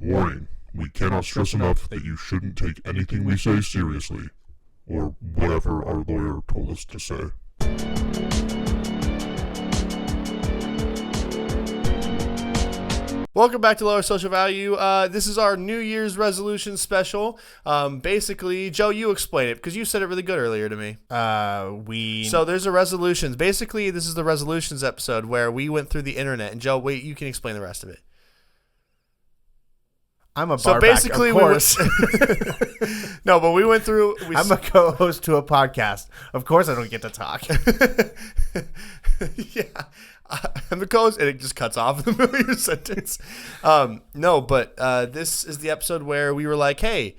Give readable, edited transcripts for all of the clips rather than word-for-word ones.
Warning, we cannot stress enough that you shouldn't take anything we say seriously, or whatever our lawyer told us to say. Welcome back to Lower Social Value. This is our New Year's resolution special. Basically, Joe, you explain it because you said it really good earlier to me. So there's a resolutions. Basically, this is the resolutions episode where we went through the internet. And Joe, wait, you can explain the rest of it. I'm a barback, so basically, of course. No, but we went through. I'm a co-host to a podcast. Of course, I don't get to talk. Yeah. I'm the co-host, and it just cuts off in the middle of your sentence. No, but this is the episode where we were like, hey,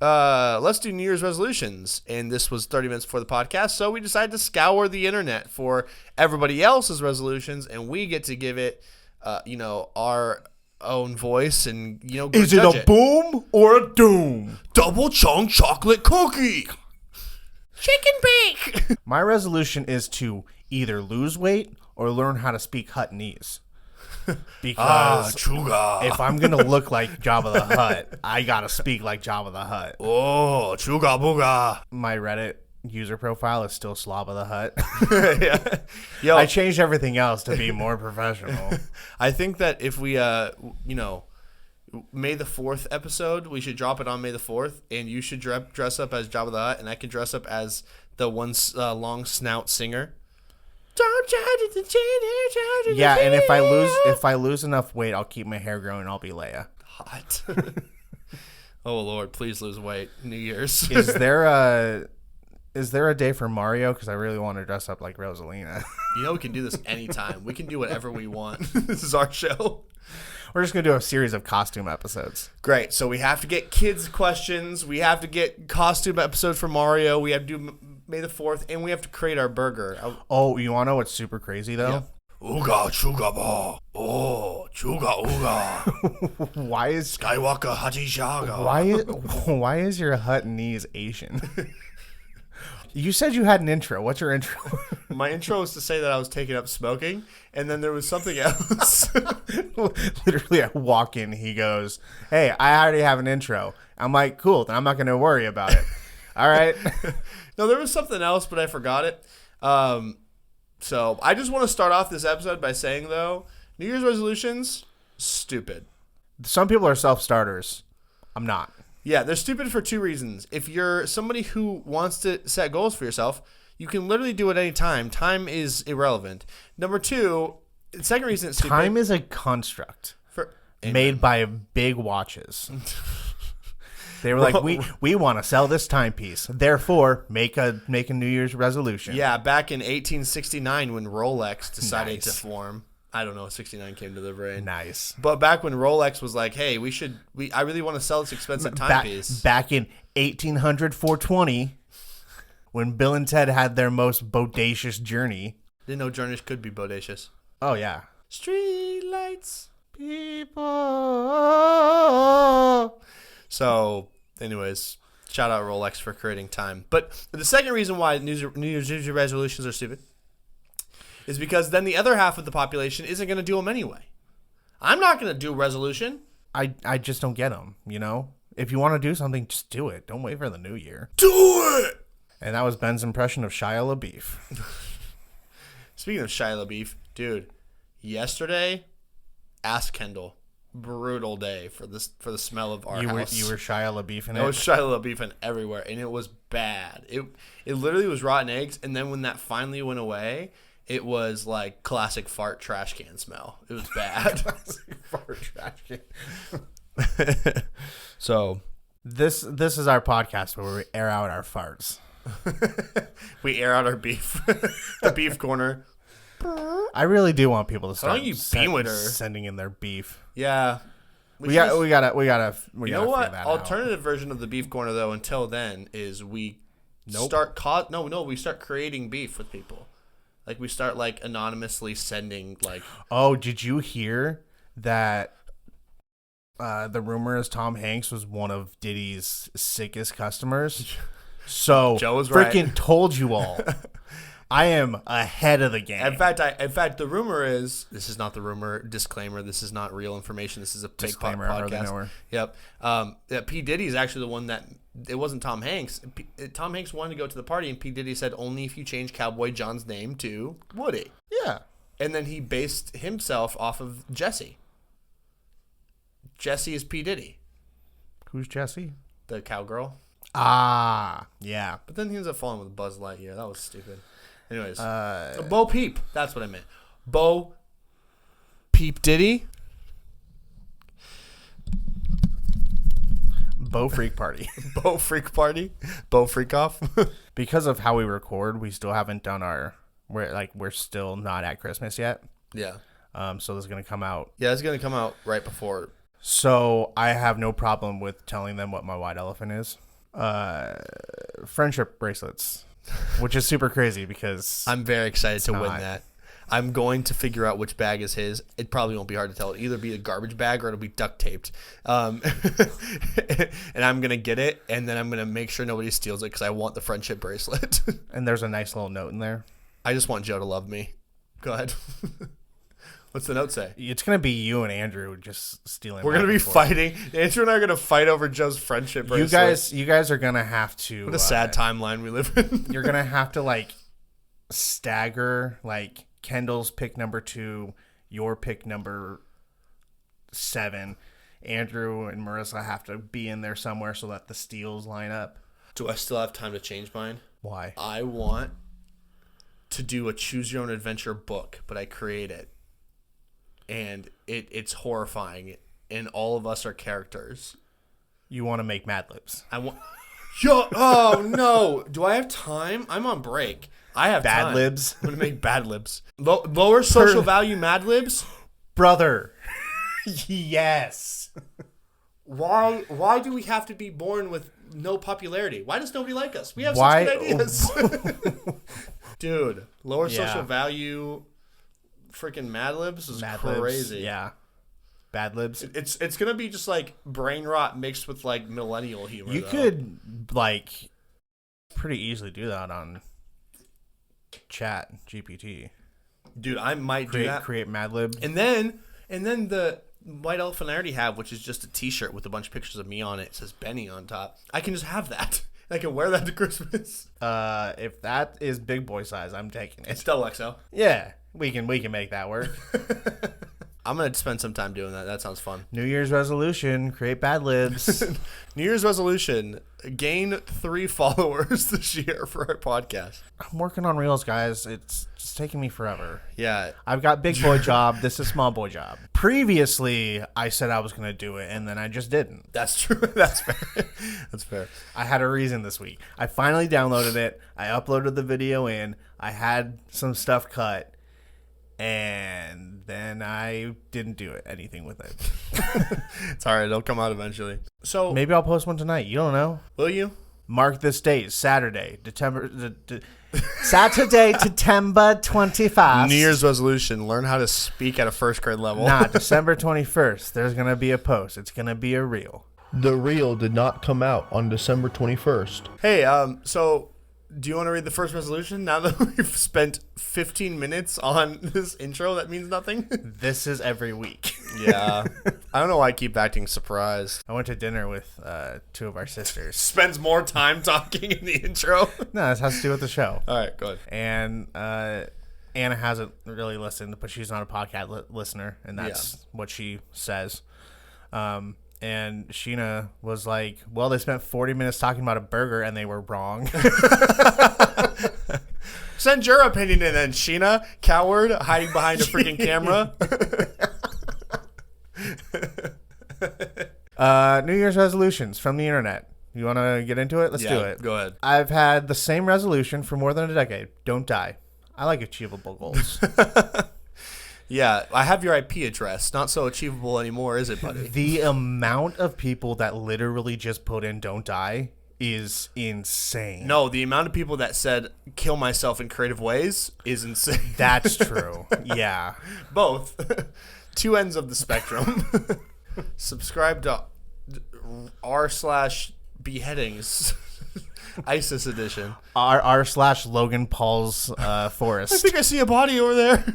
let's do New Year's resolutions. And this was 30 minutes before the podcast, so we decided to scour the internet for everybody else's resolutions, and we get to give it, our own voice and, Is it a boom or a doom? Double chunk chocolate cookie. Chicken bake. My resolution is to either lose weight or learn how to speak Huttonese. Because if I'm going to look like Jabba the Hutt, I got to speak like Jabba the Hutt. Oh, chuga booga. My Reddit user profile is still Slobba the Hutt. Yeah. Yo, I changed everything else to be more professional. I think that if we, May the 4th episode, we should drop it on May the 4th, and you should dress up as Jabba the Hutt, and I can dress up as the one long snout singer. Yeah, and if I lose enough weight, I'll keep my hair growing and I'll be Leia. Hot. Oh Lord, please lose weight. New Year's. Is there a day for Mario? Because I really want to dress up like Rosalina. We can do this anytime. We can do whatever we want. This is our show. We're just going to do a series of costume episodes. Great. So we have to get kids questions. We have to get costume episode for Mario. We have to do May the 4th, and we have to create our burger. Oh, you want to know what's super crazy, though? Yeah. Ooga chuga ba. Oh, chuga ooga. Why is Skywalker Hachisaga? Why is your Huttonese Asian? You said you had an intro. What's your intro? My intro was to say that I was taking up smoking, and then there was something else. Literally, I walk in, he goes, "Hey, I already have an intro." I'm like, "Cool, then I'm not going to worry about it." All right. No, there was something else, but I forgot it. So I just want to start off this episode by saying, though, New Year's resolutions, stupid. Some people are self-starters. I'm not. Yeah, they're stupid for two reasons. If you're somebody who wants to set goals for yourself, you can literally do it any time. Time is irrelevant. Number two, the second reason it's stupid. Time is a construct made by big watches. They were like, we want to sell this timepiece. Therefore, make a New Year's resolution. Yeah, back in 1869 when Rolex decided to Nice. form. I don't know, 69 came to the brain. Nice. But back when Rolex was like, hey, I really want to sell this expensive timepiece. Back in 1800 420, when Bill and Ted had their most bodacious journey. Didn't know journeys could be bodacious. Oh, yeah. Street lights. People. So, anyways, shout out Rolex for creating time. But the second reason why New Year's resolutions are stupid is because then the other half of the population isn't going to do them anyway. I'm not going to do a resolution. I just don't get them, If you want to do something, just do it. Don't wait for the new year. Do it! And that was Ben's impression of Shia LaBeouf. Speaking of Shia LaBeouf, dude, yesterday, ask Kendall. Brutal day for the smell of our house. You were Shia LaBeouf in it? I was Shia LaBeouf in everywhere, and it was bad. It literally was rotten eggs, and then when that finally went away, it was like classic fart trash can smell. It was bad. Classic fart trash can. So this is our podcast where we air out our farts. we air out our beef. The beef corner. I really do want people to start sending in their beef. Yeah. We gotta you know what? That Alternative version of the beef corner though, until then, is we start creating beef with people. Like we start like anonymously sending like. Oh, did you hear that? The rumor is Tom Hanks was one of Diddy's sickest customers. So Joe was freaking right. told you all. I am ahead of the game. In fact, the rumor is, this is not the rumor. Disclaimer: this is not real information. This is a fake Disclaimer, hardly know podcast. her. Yep. That P Diddy is actually the one that it wasn't Tom Hanks. Tom Hanks wanted to go to the party, and P Diddy said only if you change Cowboy John's name to Woody. Yeah. And then he based himself off of Jesse. Jesse is P Diddy, Who's Jesse? the cowgirl. Ah, yeah. But then he ends up falling with Buzz Lightyear. That was stupid. Anyways, Bo Peep. That's what I meant. Bo Peep Diddy. Bo Freak Party. Bo Freak Party. Bo Freak Off. Because of how we record, we still haven't done we're still not at Christmas yet. Yeah. So this is gonna come out. Yeah, it's going to come out right before. So I have no problem with telling them what my white elephant is. Friendship bracelets, which is super crazy because I'm very excited to win not. that. I'm going to figure out which bag is his. It probably won't be hard to tell. It'll either be a garbage bag or it'll be duct taped. And I'm going to get it, and then I'm going to make sure nobody steals it because I want the friendship bracelet. and there's a nice little note in there. I just want Joe to love me. Go ahead. What's the note say? It's gonna be you and Andrew just stealing. We're going to be fighting. Andrew and I are going to fight over Joe's friendship bracelet. You guys are gonna have to. What a sad timeline we live in. You're gonna have to like stagger like Kendall's pick number 2, your pick number 7. Andrew and Marissa have to be in there somewhere so that the steals line up. Do I still have time to change mine? Why? I want to do a choose your own adventure book, but I create it. And it's horrifying. And all of us are characters. You want to make Mad Libs? I want. Yo! Oh no! Do I have time? I'm on break. I have Bad time. Libs? I'm gonna make Bad Libs. Lower social value Mad Libs. Brother. Yes. Why do we have to be born with no popularity? Why does nobody like us? We have Why- such good ideas. Dude, lower Yeah. social value freaking Mad Libs is Mad crazy. Libs. Yeah. Bad Libs. It's gonna be just like brain rot mixed with like millennial humor. You though. could like pretty easily do that on Chat GPT. Dude, I might do that. Create Mad Lib. And then the white elephant I already have, which is just a T-shirt with a bunch of pictures of me on it. It says Benny on top. I can just have that. I can wear that to Christmas. If that is big boy size, I'm taking It's it. double XL. Yeah, we can make that work. I'm gonna spend some time doing that. That sounds fun. New Year's resolution: create Bad Libs. New Year's resolution: gain 3 followers this year for our podcast. I'm working on Reels, guys. It's just taking me forever. Yeah, I've got big boy job. This is small boy job. Previously, I said I was going to do it, and then I just didn't. that's true. That's fair. That's fair. I had a reason this week. I finally downloaded it. I uploaded the video in. I had some stuff cut, and then I didn't do anything with it. It's all right. It'll come out eventually. So Maybe I'll post one tonight. You don't know. will you? Mark this date, Saturday, September 25th. New Year's resolution: learn how to speak at a first grade level. Nah, December 21st. There's going to be a post. It's going to be a reel. The reel did not come out on December 21st. Hey, so do you want to read the first resolution now that we've spent 15 minutes on this intro that means nothing? This is every week. Yeah. I don't know why I keep acting surprised. I went to dinner with 2 of our sisters. Spends more time talking in the intro. No, this has to do with the show. All right, good. And Anna hasn't really listened, but she's not a podcast listener, and that's what she says. And Sheena was like, well, they spent 40 minutes talking about a burger, and they were wrong. Send your opinion in then, Sheena, coward, hiding behind a freaking camera. New Year's resolutions from the internet. You want to get into it? Let's do it. Go ahead. I've had the same resolution for more than a decade. Don't die. I like achievable goals. Yeah, I have your IP address. Not so achievable anymore, is it, buddy? The amount of people that literally just put in "don't die" is insane. No, the amount of people that said kill myself in creative ways is insane. That's true. Yeah. Both. 2 ends of the spectrum. Subscribe to r/beheadings. ISIS edition. R/Logan Paul's I forest. think I see a body over there.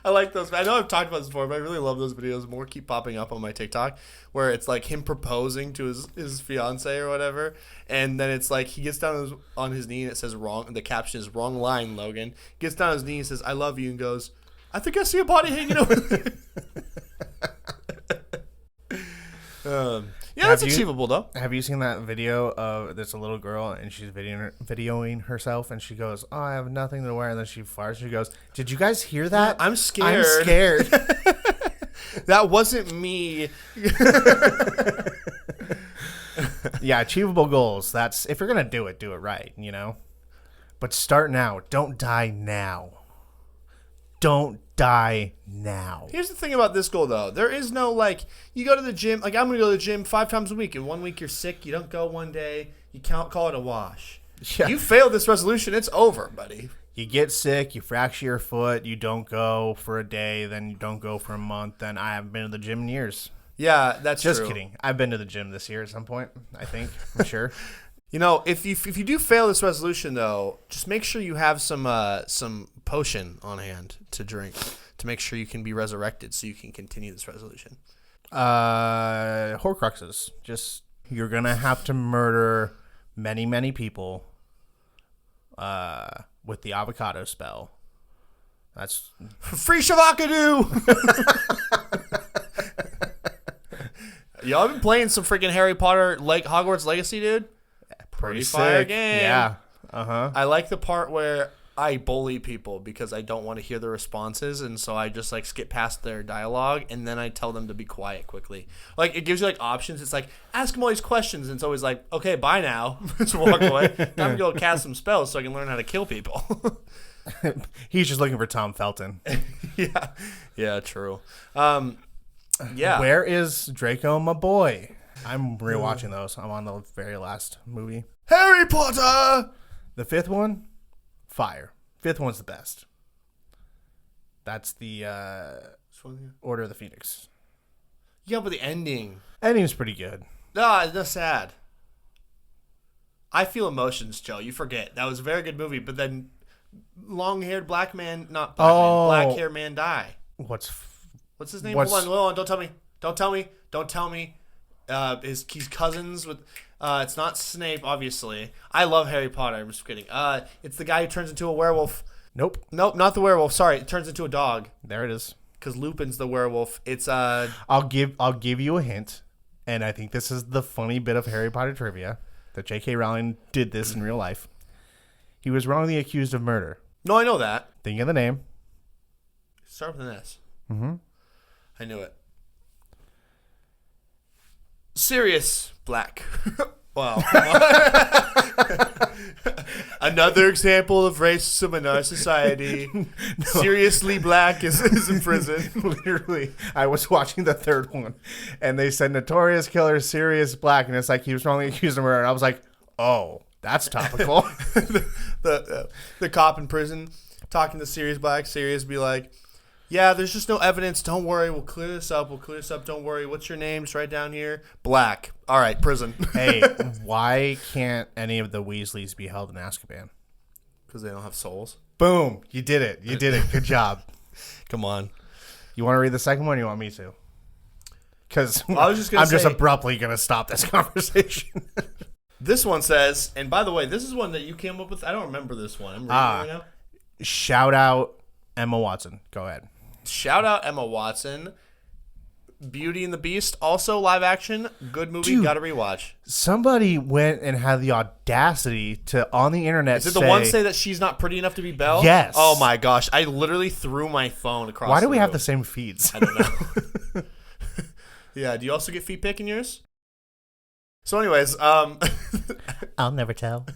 I like those. I know I've talked about this before, but I really love those videos. More keep popping up on my TikTok, where it's like him proposing to his fiance or whatever, and then it's like he gets down on his knee and it says wrong. The caption is "Wrong line, Logan." Gets down on his knee and says "I love you" and goes, "I think I see a body hanging over there." Yeah, that's achievable though. Have you seen that video of there's a little girl and she's videoing herself and she goes, "Oh, I have nothing to wear," and then she farts. She goes, "Did you guys hear that? I'm scared." I'm scared. That wasn't me. Yeah, achievable goals. That's if you're gonna do it right, you know. But start now. Don't die now. Don't die now. Here's the thing about this goal, though. There is no, like, you go to the gym. Like, I'm going to go to the gym 5 times a week. And 1 week you're sick. You don't go one day. You can't call it a wash. Yeah. You fail this resolution. It's over, buddy. You get sick. You fracture your foot. You don't go for a day. Then you don't go for a month. Then I haven't been to the gym in years. Yeah, that's Just true. kidding. I've been to the gym this year at some point, I think. I'm sure. You know, if you do fail this resolution, though, just make sure you have some potion on hand to drink to make sure you can be resurrected so you can continue this resolution. Horcruxes. Just, you're going to have to murder many, many people with the avocado spell. That's Free Shavakadu! Y'all been playing some freaking Harry Potter like Hogwarts Legacy, dude? Pretty fire sick. game. Yeah. Uh-huh. I like the part where I bully people because I don't want to hear their responses, and so I just like skip past their dialogue, and then I tell them to be quiet quickly. Like it gives you like options. It's like ask them all these questions, and it's always like, okay, bye now. Just walk away. Time to go cast some spells so I can learn how to kill people. He's just looking for Tom Felton. Yeah, true. Yeah. Where is Draco, my boy? I'm rewatching those. I'm on the very last movie. Harry Potter. The fifth one, fire. Fifth one's the best. That's the Order of the Phoenix. Yeah, but the ending. Ending's pretty good. Ah, that's sad. I feel emotions, Joe. You forget. That was a very good movie, but then long-haired black man, not black man, black-haired man die. What's What's his name? Hold on. Don't tell me. Don't tell me. He's cousins with. It's not Snape, obviously. I love Harry Potter. I'm just kidding. It's the guy who turns into a werewolf. Nope. Nope, not the werewolf. Sorry, it turns into a dog. There it is. Because Lupin's the werewolf. It's I'll give you a hint, and I think this is the funny bit of Harry Potter trivia that J.K. Rowling did this in real life. He was wrongly accused of murder. No, I know that. Think of the name. Start with an S. Mm-hmm. I knew it. Sirius Black. Wow. Another example of racism in our society. Seriously Black is in prison. Literally, I was watching the third one, and they said notorious killer Sirius Black, and it's like he was wrongly accused of murder. And I was like, oh, that's topical. the cop in prison talking to Sirius Black. Sirius be like, yeah, there's just no evidence. Don't worry. We'll clear this up. Don't worry. What's your name? Just right down here. Black. All right, prison. Hey, why can't any of the Weasleys be held in Azkaban? Because they don't have souls. Boom. You did it. Good job. Come on. You want to read the second one or you want me to? Because I was just gonna I'm just say- abruptly going to stop this conversation. This one says, and by the way, this is one that you came up with. I don't remember this one. I'm reading it right now. Shout out Emma Watson. Go ahead. Shout out Emma Watson. Beauty and the Beast, also live action. Good movie. Dude. Gotta rewatch. Somebody went and had the audacity to, on the internet, Is it the one say that she's not pretty enough to be Belle? Yes. Oh my gosh. I literally threw my phone across why do we have room. the same feeds? I don't know. Yeah, do you also get feet pick in yours? So anyways, I'll never tell.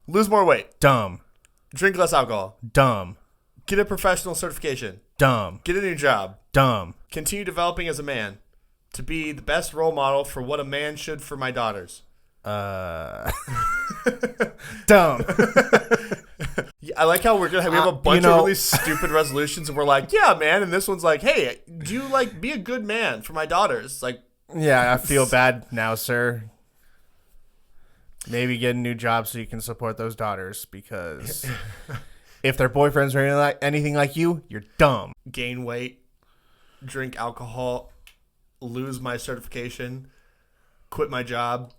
lose more weight. Dumb. Drink less alcohol. Dumb. Get a professional certification. Dumb. Get a new job. Dumb. Continue developing as a man. To be the best role model for what a man should for my daughters. Dumb. Yeah, I like how we have a bunch of really stupid resolutions, and we're like, yeah, man. And this one's like, hey, do you like be a good man for my daughters? Like, Yeah, I feel bad now, sir. Maybe get a new job so you can support those daughters, because if their boyfriends are anything like you, you're dumb. Gain weight, drink alcohol, lose my certification, quit my job,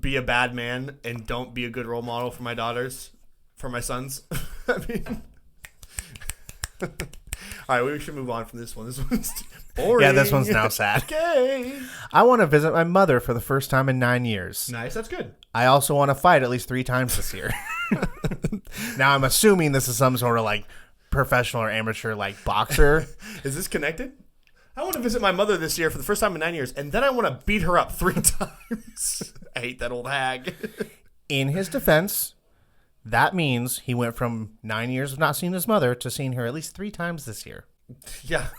be a bad man, and don't be a good role model for my daughters, for my sons. I mean, all right, we should move on from this one. This one's boring. Yeah, this one's now sad. Okay. I want to visit my mother for the first time in 9 years. Nice, that's good. I also want to fight at least 3 times this year. Now, I'm assuming this is some sort of like professional or amateur like boxer. Is this connected? I want to visit my mother this year for the first time in 9 years, and then I want to beat her up 3 times. I hate that old hag. In his defense, that means he went from 9 years of not seeing his mother to seeing her at least 3 times this year. Yeah.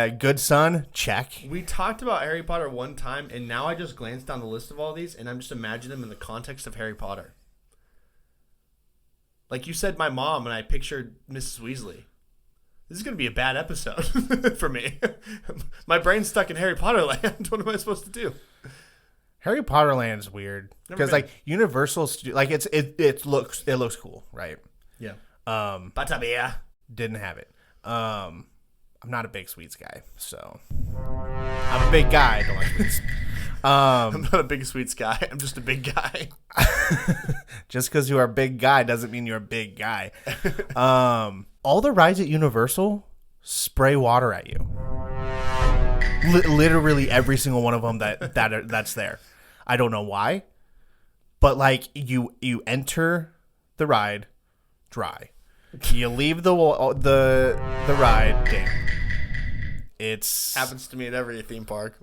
Good son, check. We talked about Harry Potter one time, and now I just glanced down the list of all these, and I'm just imagining them in the context of Harry Potter. Like you said, my mom, and I pictured Mrs. Weasley. This is going to be a bad episode for me. My brain's stuck in Harry Potter land. What am I supposed to do? Harry Potter Land's weird Never because been. like Universal, like it looks cool, right? Yeah. Um, Butterbeer. didn't have it. I'm not a big sweets guy, so I'm a big guy. I don't like sweets. I'm not a big sweets guy. I'm just a big guy. Just because you are a big guy doesn't mean you're a big guy. All the rides at Universal spray water at you. Literally every single one of them that's there. I don't know why, but like you enter the ride dry, you leave the ride damp. It's Happens to me at every theme park.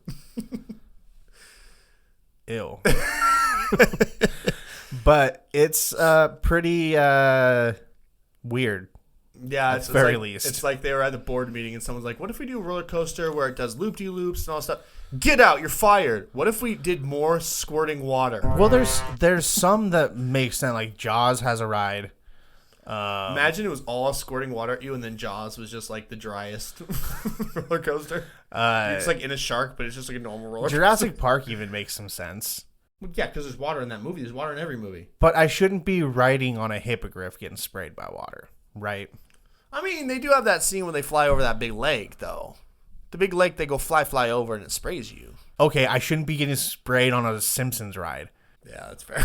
Ew. But it's pretty weird. Yeah, At very like, least. It's like they were at the board meeting and someone's like, what if we do a roller coaster where it does loop-de-loops and all that stuff? Get out, you're fired. What if we did more squirting water? Well, there's some that make sense. Like Jaws has a ride. Imagine it was all squirting water at you and then Jaws was just like the driest roller coaster. It's like in a shark, but it's just like a normal roller coaster. Jurassic Park even makes some sense. Yeah, because there's water in that movie. There's water in every movie. But I shouldn't be riding on a hippogriff getting sprayed by water, right? I mean, they do have that scene when they fly over that big lake, though. The big lake, they go fly over and it sprays you. Okay, I shouldn't be getting sprayed on a Simpsons ride. Yeah, that's fair.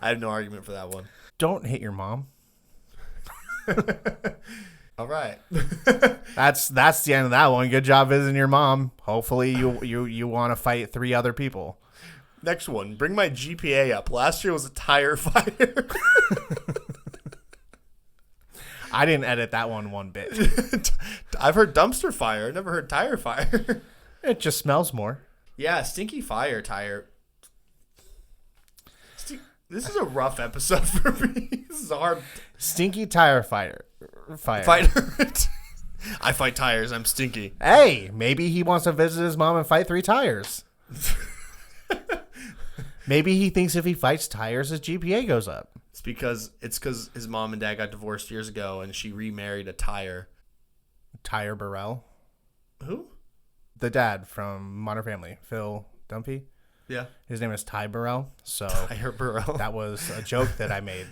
I have no argument for that one. Don't hit your mom. All right. That's the end of that one. Good job visiting your mom. Hopefully you want to fight 3 other people. Next one. Bring my GPA up. Last year was a tire fire. I didn't edit that one bit. I've heard dumpster fire. I never heard tire fire. It just smells more. Yeah, stinky fire tire. This is a rough episode for me. This is a hard Stinky tire fire. fighter. I fight tires. I'm stinky. Hey, maybe he wants to visit his mom and fight 3 tires. Maybe he thinks if he fights tires, his GPA goes up. It's because his mom and dad got divorced years ago, and she remarried a tire. Tire Burrell. Who? The dad from Modern Family, Phil Dunphy. Yeah, His name is Ty Burrell. So Tire Burrell. that was a joke that I made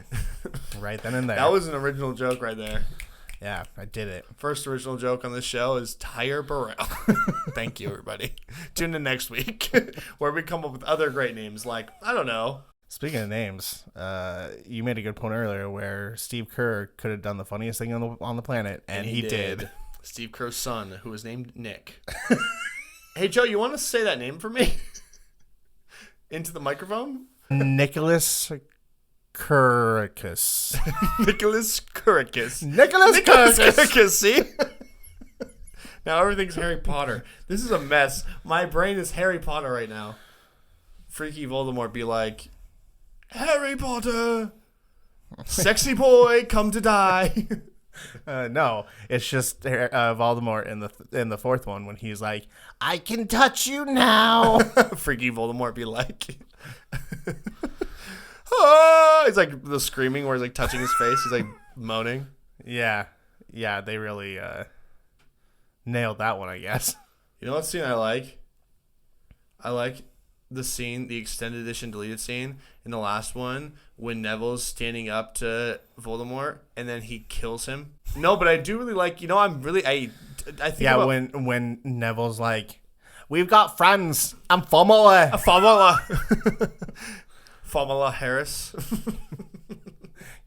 right then and there. That was an original joke right there. Yeah, I did it. First original joke on this show is Tire Burrell. Thank you, everybody. Tune in next week where we come up with other great names like, I don't know. Speaking of names, you made a good point earlier where Steve Kerr could have done the funniest thing on the planet, and he did. Steve Kerr's son, who was named Nick. Hey, Joe, you want to say that name for me? Into the microphone? Nicholas Kurikis. Nicholas Kurikis. Nicholas Kurikis. Kurikis, see? Now everything's Harry Potter. This is a mess. My brain is Harry Potter right now. Freaky Voldemort be like, Harry Potter, sexy boy, come to die. No, it's just Voldemort in the 4th one when he's like, "I can touch you now." Freaky Voldemort be like, ah! He's like the screaming where he's like touching his face. He's like moaning. Yeah, they really nailed that one, I guess. You know what scene I like? I like the scene, the extended edition deleted scene in the last one when Neville's standing up to Voldemort and then he kills him? No, but I do really like. I think. Yeah, about, when Neville's like, "We've got friends. I'm family." Famala Harris.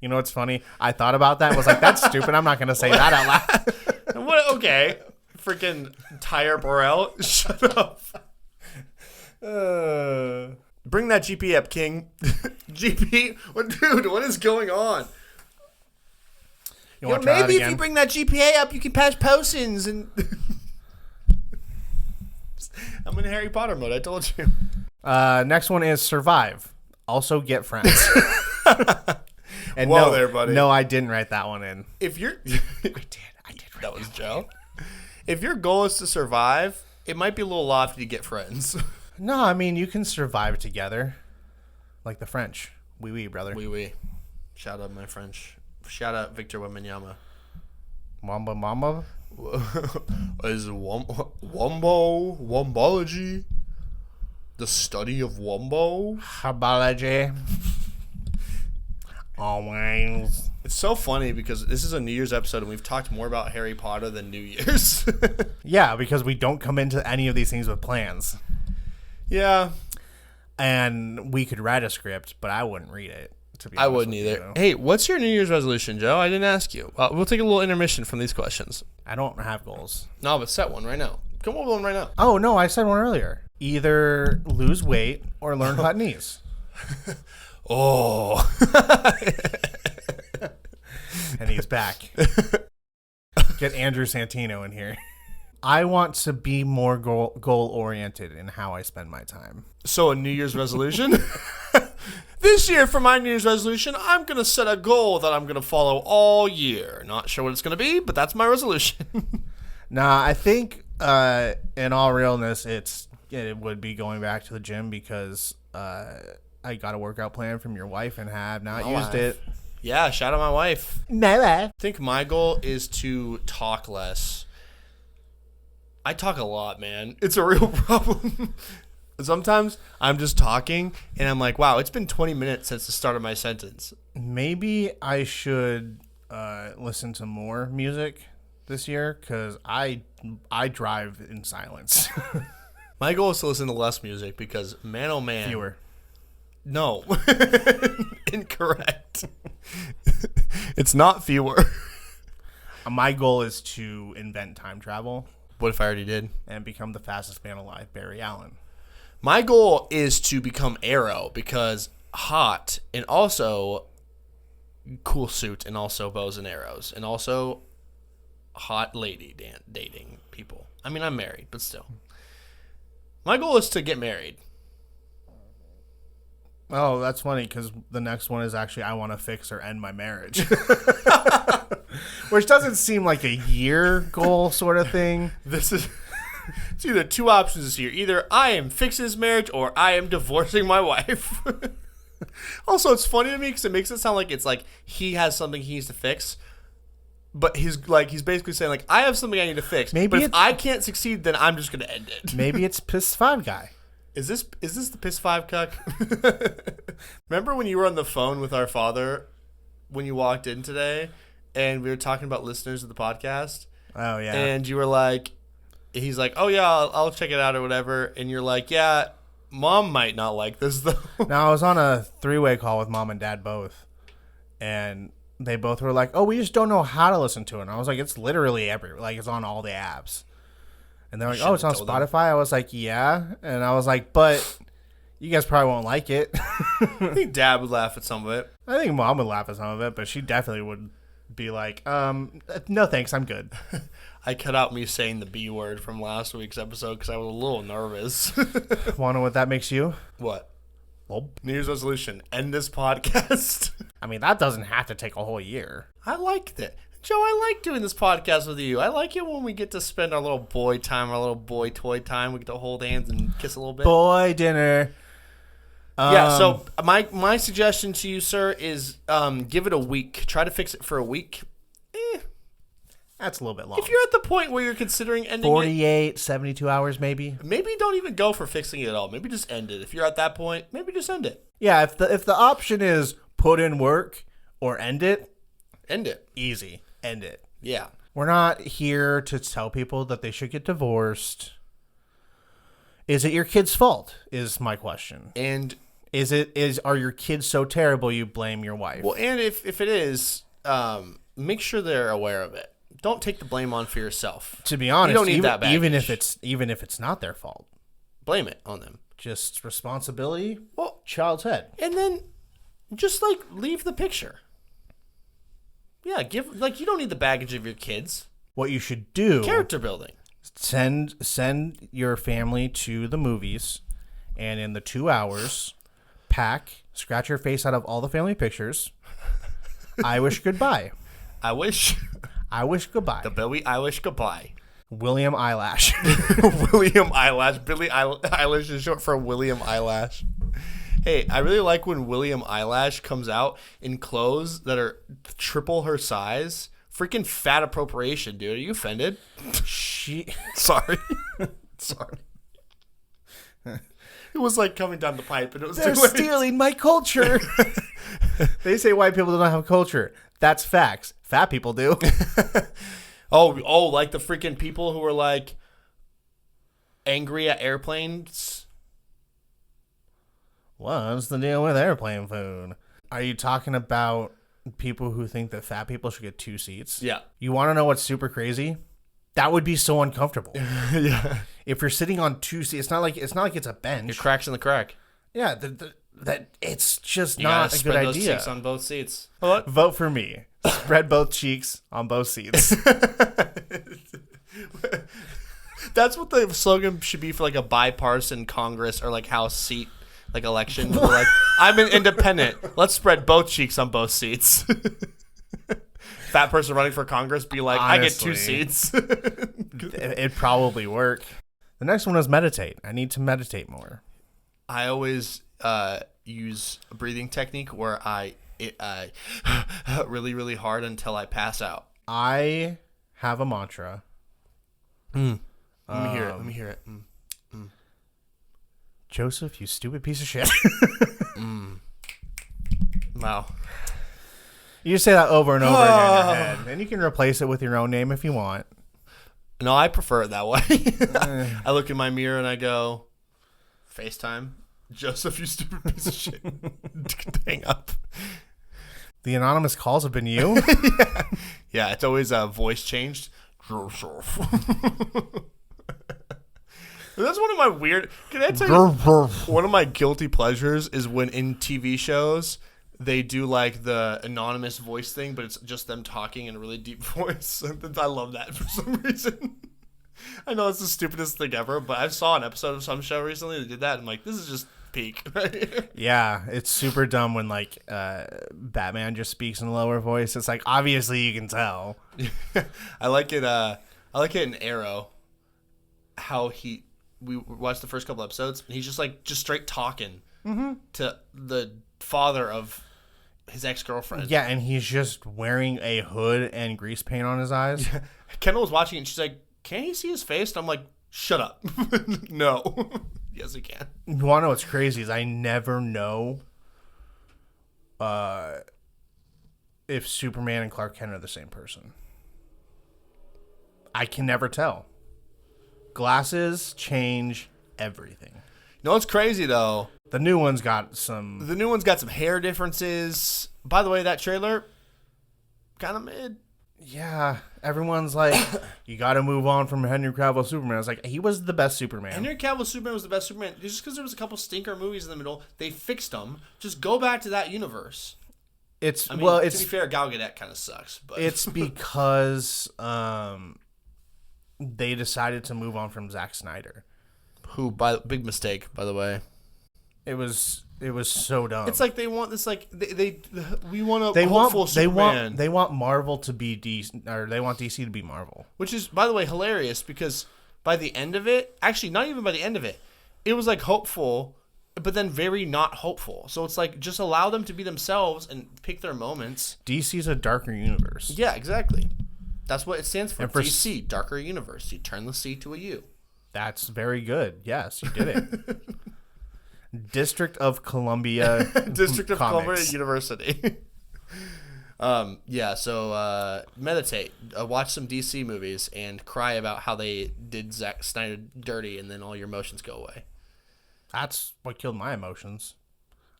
You know what's funny? I thought about that. I was like, "That's stupid. I'm not gonna say that out loud." What? Okay, freaking Tyre Burrell. Shut up. Bring that GP up, King. GP, what is going on? You want to try that maybe if again? you bring that GPA up, you can pass potions and. I'm in Harry Potter mode. I told you. Next one is survive. Also get friends. And Whoa no, there, buddy. No, I didn't write that one in. If you're, I did. that was Joe. If your goal is to survive, it might be a little lofty to get friends. No, I mean you can survive together, like the French. Oui, brother. Oui. Shout out my French. Shout out Victor Wembanyama. Mamba, mamba. Is wombology the study of wombo? Herbology. Always. It's so funny because this is a New Year's episode and we've talked more about Harry Potter than New Year's. Yeah, because we don't come into any of these things with plans. Yeah, And we could write a script, but I wouldn't read it. To be I honest wouldn't with either. you. Hey, what's your New Year's resolution, Joe? I didn't ask you. We'll take a little intermission from these questions. I don't have goals. No, but set one right now. Come up with one right now. Oh, no, I said one earlier. Either lose weight or learn Huttonese. Oh. And he's back. Get Andrew Santino in here. I want to be more goal-oriented in how I spend my time. So a New Year's resolution? This year for my New Year's resolution, I'm going to set a goal that I'm going to follow all year. Not sure what it's going to be, but that's my resolution. Nah, I think in all realness, it would be going back to the gym because I got a workout plan from your wife and have not My used wife. it. Yeah, shout out my wife. No. I think my goal is to talk less. I talk a lot, man. It's a real problem. Sometimes I'm just talking and I'm like, wow, it's been 20 minutes since the start of my sentence. Maybe I should listen to more music this year because I drive in silence. My goal is to listen to less music because, man, oh man. Fewer. No. Incorrect. It's not fewer. My goal is to invent time travel What if I already did? and become the fastest man alive, Barry Allen. My goal is to become Arrow because hot and also cool suit and also bows and arrows and also hot lady dating people. I mean, I'm married, but still. My goal is to get married. Oh, that's funny because the next one is actually I want to fix or end my marriage. Which doesn't seem like a year goal sort of thing. This is it's either two options this year. Either I am fixing this marriage or I am divorcing my wife. Also, it's funny to me because it makes it sound like it's like he has something he needs to fix. But he's basically saying like I have something I need to fix. Maybe but if it's- I can't succeed, then I'm just gonna end it. Maybe it's Piss 5 guy. Is this the Piss 5 cuck? Remember when you were on the phone with our father when you walked in today and we were talking about listeners of the podcast? Oh, yeah. And you were like, he's like, oh yeah, I'll check it out or whatever. And you're like, yeah, mom might not like this though. Now, I was on a 3-way call with mom and dad both. And they both were like, oh, we just don't know how to listen to it. And I was like, it's literally it's on all the apps. And they're like, oh, it's on Should've told them. Spotify? I was like, yeah. And I was like, but you guys probably won't like it. I think dad would laugh at some of it. I think mom would laugh at some of it, but she definitely would be like, no thanks, I'm good. I cut out me saying the B word from last week's episode because I was a little nervous. Want to know what that makes you? What? Well, New Year's resolution, end this podcast. I mean, that doesn't have to take a whole year. I liked it. Joe, I like doing this podcast with you. I like it when we get to spend our little boy time, our little boy toy time. We get to hold hands and kiss a little bit. Boy dinner. Yeah, so my suggestion to you, sir, is give it a week. Try to fix it for a week. That's a little bit long. If you're at the point where you're considering ending it, 48, 72 hours maybe. maybe don't even go for fixing it at all. Maybe just end it. If you're at that point, maybe just end it. Yeah, if the option is put in work or end it, End it. easy. End it. Yeah. We're not here to tell people that they should get divorced. Is it your kid's fault? Is my question. And Are your kids so terrible you blame your wife? well, and if it is, make sure they're aware of it. Don't take the blame on for yourself. To be honest, you don't need even, that baggage. even if it's not their fault, Blame it on them. just responsibility. Well, Child's head. and then just like leave the picture. Yeah, you don't need the baggage of your kids. What you should do: Character building. send your family to the movies, and in the 2 hours, pack, scratch your face out of all the family pictures. I wish goodbye. I wish Goodbye. the Billie Eilish goodbye. William Eyelash. William Eyelash. Billie Eilish is short for William Eyelash. Hey, I really like when William Eyelash comes out in clothes that are triple her size. Freaking fat appropriation, dude. Are you offended? Sorry. Sorry. It was like coming down the pipe, and it was They're too late. stealing my culture. They say white people don't have culture. That's facts. Fat people do. Oh, like the freaking people who were like angry at airplanes. What's the deal with airplane food? Are you talking about people who think that fat people should get 2 seats? Yeah. You want to know what's super crazy? That would be so uncomfortable. Yeah. If you're sitting on 2 seats, it's not like it's a bench. It cracks in the crack. Yeah, that it's just You not gotta a spread good those idea. cheeks on both seats. What? Vote for me. Spread both cheeks on both seats. That's what the slogan should be for like a bipartisan Congress or like House seat like election. We're like, I'm an independent. Let's spread both cheeks on both seats. Fat person running for Congress be like, I get 2 Honestly. seats. It'd probably work. The next one is meditate. I need to meditate more. I always use a breathing technique where I really, really hard until I pass out. I have a mantra. Let me hear it. Let me hear it. Joseph, you stupid piece of shit. Wow. You just say that over and over again in your head. And you can replace it with your own name if you want. No, I prefer it that way. I look in my mirror and I go, FaceTime. Joseph, you stupid piece of shit. Hang up. The anonymous calls have been you. Yeah, it's always voice changed. Joseph. That's one of my weird. Can I tell you? One of my guilty pleasures is when in TV shows they do like the anonymous voice thing, but it's just them talking in a really deep voice. I love that for some reason. I know it's the stupidest thing ever, but I saw an episode of some show recently that did that. And I'm like, this is just peak. Yeah, it's super dumb when like Batman just speaks in a lower voice. It's like obviously you can tell. I like it. I like it in Arrow. How we watched the first couple episodes, and he's just straight talking to the father of his ex-girlfriend. Yeah, and he's just wearing a hood and grease paint on his eyes. Kendall was watching it, and she's like, "Can he see his face?" And I'm like, "Shut up." No. Yes, he can. You want to know what's crazy is I never know if Superman and Clark Kent are the same person. I can never tell. Glasses change everything. You know what's crazy though? The new one's got some. The new one's got some hair differences. By the way, that trailer kind of mid. Yeah, everyone's like, you got to move on from Henry Cavill Superman. I was like, he was the best Superman. Henry Cavill Superman was the best Superman. Just because there was a couple stinker movies in the middle, they fixed them. Just go back to that universe. It's I mean, well, to it's be fair, Gal Gadot kind of sucks, but it's because they decided to move on from Zack Snyder. big mistake, by the way. It was so dumb. It's like they want this, like we want a they hopeful want they Superman, want Marvel to be DC, or they want DC to be Marvel. which is, by the way, hilarious because by the end of it, actually not even by the end of it, it was like hopeful, but then very not hopeful. So it's like just allow them to be themselves and pick their moments. DC's a darker universe. Yeah, exactly. That's what it stands for. And for DC, Darker Universe. You turn the C to a U. That's very good. Yes, you did it. District of Columbia. District of Comics. Columbia University. So meditate, watch some DC movies, and cry about how they did Zack Snyder dirty, and then all your emotions go away. That's what killed my emotions.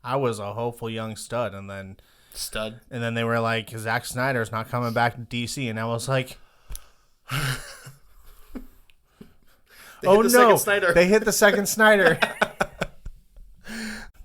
I was a hopeful young stud, and then they were like, Zack Snyder's not coming back to DC, and I was like, oh no, they hit the second Snyder.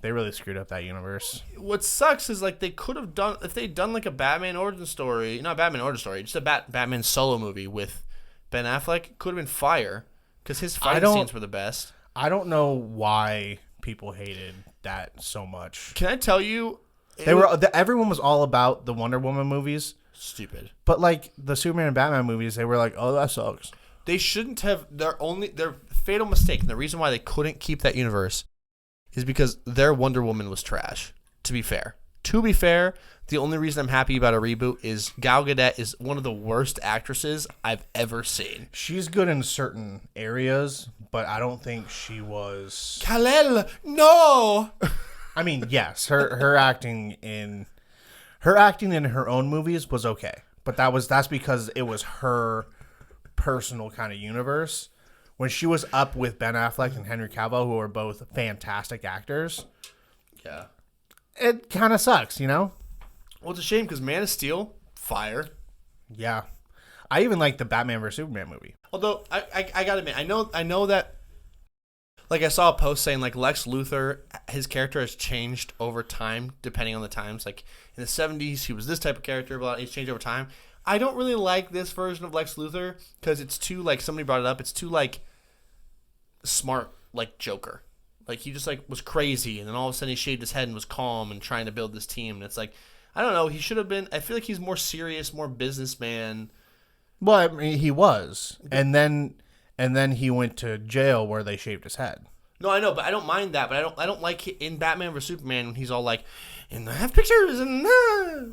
They really screwed up that universe. What sucks is like they could have done if they'd done like a Batman origin story, not Batman origin story, just a Batman solo movie with Ben Affleck. Could have been fire because his fighting scenes were the best. I don't know why people hated that so much. Can I tell you? Everyone was all about the Wonder Woman movies. Stupid. But like the Superman and Batman movies, they were like, oh, that sucks. They shouldn't have. Their fatal mistake, and the reason why they couldn't keep that universe is because their Wonder Woman was trash. To be fair, the only reason I'm happy about a reboot is Gal Gadot is one of the worst actresses I've ever seen. She's good in certain areas, but I don't think she was. Kal-El, no. I mean, yes, her acting in her own movies was okay, but that's because it was her personal kind of universe. When she was up with Ben Affleck and Henry Cavill, who are both fantastic actors, yeah, it kind of sucks, you know? Well, it's a shame because Man of Steel, fire. Yeah. I even like the Batman vs. Superman movie. Although, I gotta admit, I know that, like, I saw a post saying, like, Lex Luthor, his character has changed over time, depending on the times. Like, in the 70s, he was this type of character, but he's changed over time. I don't really like this version of Lex Luthor because it's too, like, somebody brought it up, it's too, like, smart, like, Joker. Like, he just, like, was crazy, and then all of a sudden he shaved his head and was calm and trying to build this team. And it's like, I don't know, he should have been, I feel like he's more serious, more businessman. Well, I mean, he was. And then he went to jail where they shaved his head. No, I know, but I don't mind that. But I don't like in Batman vs Superman when he's all like, and I have pictures and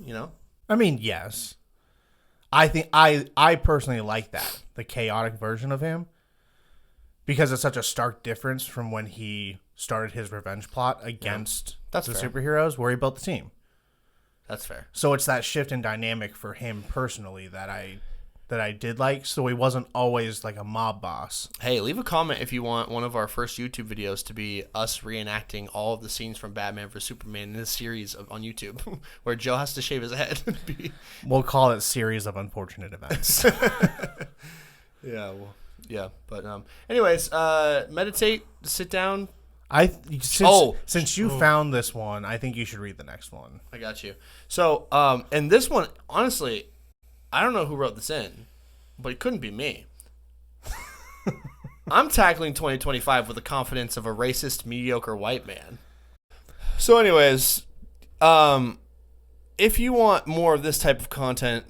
you know. I mean, yes. I think I personally like that, the chaotic version of him, because it's such a stark difference from when he started his revenge plot against the fair. superheroes, where he built the team. That's fair. So it's that shift in dynamic for him personally that I did like. So he wasn't always like a mob boss. Hey, leave a comment if you want one of our first YouTube videos to be us reenacting all of the scenes from Batman vs Superman in this series on YouTube, where Joe has to shave his head. We'll call it Series of Unfortunate Events. Yeah. But anyways, meditate, sit down. Since you found this one, I think you should read the next one. I got you. So, and this one, honestly, I don't know who wrote this in, but it couldn't be me. I'm tackling 2025 with the confidence of a racist, mediocre white man. So anyways, if you want more of this type of content,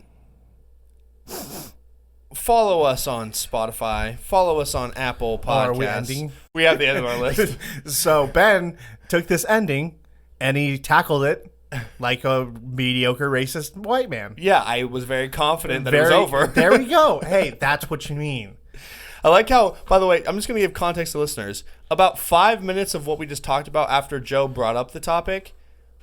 follow us on Spotify. Follow us on Apple Podcasts. Are we ending? We have the end of our list. So Ben took this ending and he tackled it like a mediocre racist white man. Yeah, I was very confident that it was over. There we go. Hey, that's what you mean. I like how, by the way, I'm just going to give context to listeners. About 5 minutes of what we just talked about after Joe brought up the topic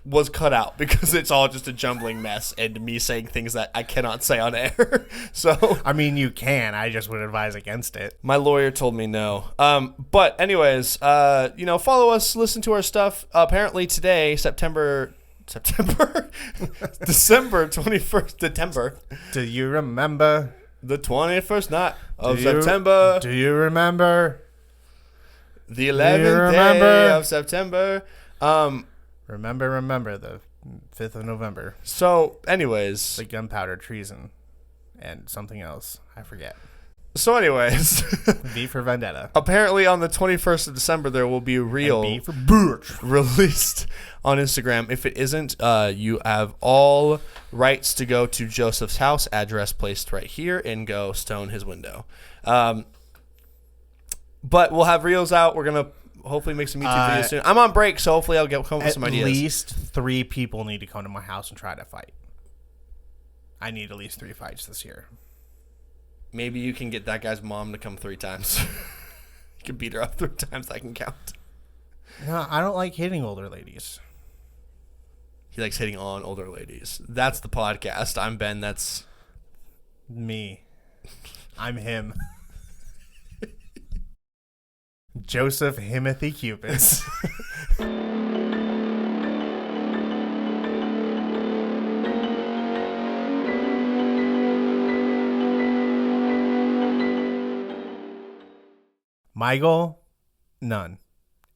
was cut out because it's all just a jumbling mess and me saying things that I cannot say on air. So, I mean, you can. I just would advise against it. My lawyer told me no. But anyways, follow us, listen to our stuff. Apparently today, December 21st, September. Do you remember the 21st night of September? Do you remember the 11th day of September? Remember the 5th of November. So, anyways. The gunpowder treason and something else. I forget. So, anyways. V for Vendetta. Apparently, on the 21st of December, there will be a reel B for Butch released on Instagram. If it isn't, you have all rights to go to Joseph's house, address placed right here, and go stone his window. But we'll have reels out. We're going to hopefully make some YouTube videos soon. I'm on break, so hopefully I'll come up with some ideas. At least 3 people need to come to my house and try to fight. I need at least 3 fights this year. Maybe you can get that guy's mom to come 3 times. You can beat her up 3 times. I can count. No, I don't like hitting older ladies. He likes hitting on older ladies. That's the podcast. I'm Ben. That's Me. I'm him. Joseph Himothy Cupis. My goal? None.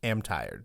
Am tired.